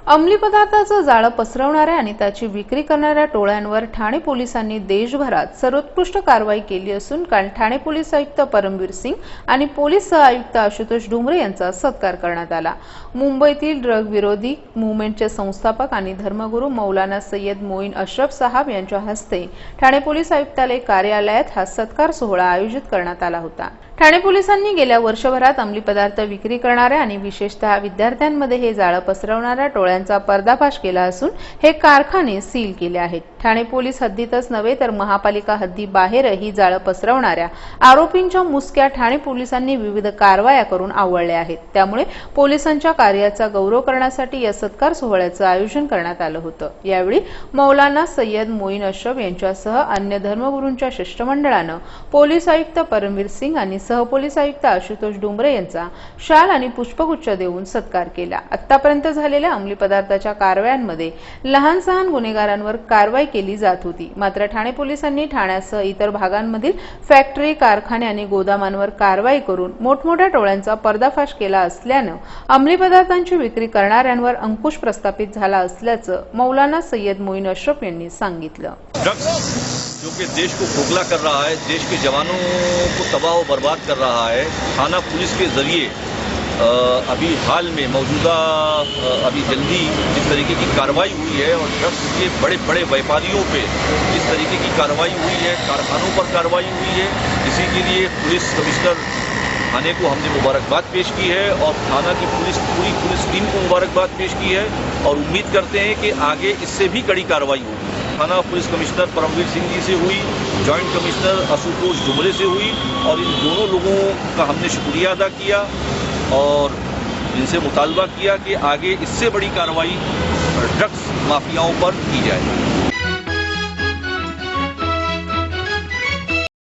अंमली पदार्थाचं जाळं पसरवणाऱ्या आणि त्याची विक्री करणाऱ्या टोळ्यांवर ठाणे पोलिसांनी देशभरात सर्वोत्कृष्ट कारवाई केली असून काल ठाणे पोलीस आयुक्त परमवीर सिंग आणि पोलीस सहआयुक्त आशुतोष डुमरे यांचा सत्कार करण्यात आला। मुंबईतील ड्रग विरोधी मूव्हमेंटचे संस्थापक आणि धर्मगुरू मौलाना सय्यद मोईन अशरफ साहब यांच्या हस्ते ठाणे पोलीस आयुक्तालय कार्यालयात हा सत्कार सोहळा आयोजित करण्यात आला होता। ठाणे पोलिसांनी गेल्या वर्षभरात अंमली पदार्थ विक्री करणाऱ्या आणि विशेषतः विद्यार्थ्यांमध्ये हे जाळं पसरवणाऱ्या टोळ्यांचा पर्दाफाश केला असून हे कारखाने सील केले आहेत। ठाणे पोलीस हद्दीतच नव्हे तर महापालिका हद्दीबाहेरही जाळं पसरवणाऱ्या आरोपींच्या मुसक्या ठाणे पोलिसांनी विविध कारवाया करून आवळल्या आहेत। त्यामुळे पोलिसांच्या कार्याचा गौरव करण्यासाठी या सत्कार सोहळ्याचं आयोजन करण्यात आलं होतं। यावेळी मौलाना सय्यद मोईन अशरफ यांच्यासह अन्य धर्मगुरूंच्या शिष्टमंडळानं पोलीस आयुक्त परमवीर सिंग आणि सहपोलीस आयुक्त आशुतोष डुमरे यांचा शाल आणि पुष्पगुच्छ देऊन सत्कार केला। आतापर्यंत झालेल्या अंमली पदार्थाच्या कारवायांमध्ये लहान सहान गुन्हेगारांवर कारवाई केली जात होती, मात्र ठाणे पोलिसांनी ठाण्यासह इतर भागांमधील फॅक्टरी, कारखाने आणि गोदामांवर कारवाई करून मोठमोठ्या टोळ्यांचा पर्दाफाश केला असल्यानं अंमली पदार्थांची विक्री करणाऱ्यांवर अंकुश प्रस्थापित झाला असल्याचं मौलाना सय्यद मोईन अशरफ यांनी सांगितलं। जो कि देश को खोखला कर रहा है, देश के जवानों को तबाह और बर्बाद कर रहा है, थाना पुलिस के जरिए अभी हाल में मौजूदा अभी जल्दी जिस तरीके की कार्रवाई हुई है और ड्रग्स के बड़े बड़े व्यापारियों पे जिस तरीके की कार्रवाई हुई है, कारखानों पर कार्रवाई हुई है, इसी के लिए पुलिस कमिश्नर थाने को हमने मुबारकबाद पेश की है और थाना की पूरी पुलिस टीम को मुबारकबाद पेश की है और उम्मीद करते हैं कि आगे इससे भी कड़ी कार्रवाई होगी। थाना पुलिस कमिश्नर परमवीर सिंह जी से हुई, जॉइंट कमिश्नर आशुतोष डुमरे से हुई और इन दोनों लोगों का हमने शुक्रिया अदा किया और इनसे मुतालबा किया कि आगे इससे बड़ी कार्रवाई ड्रग्स माफियाओं पर की जाए।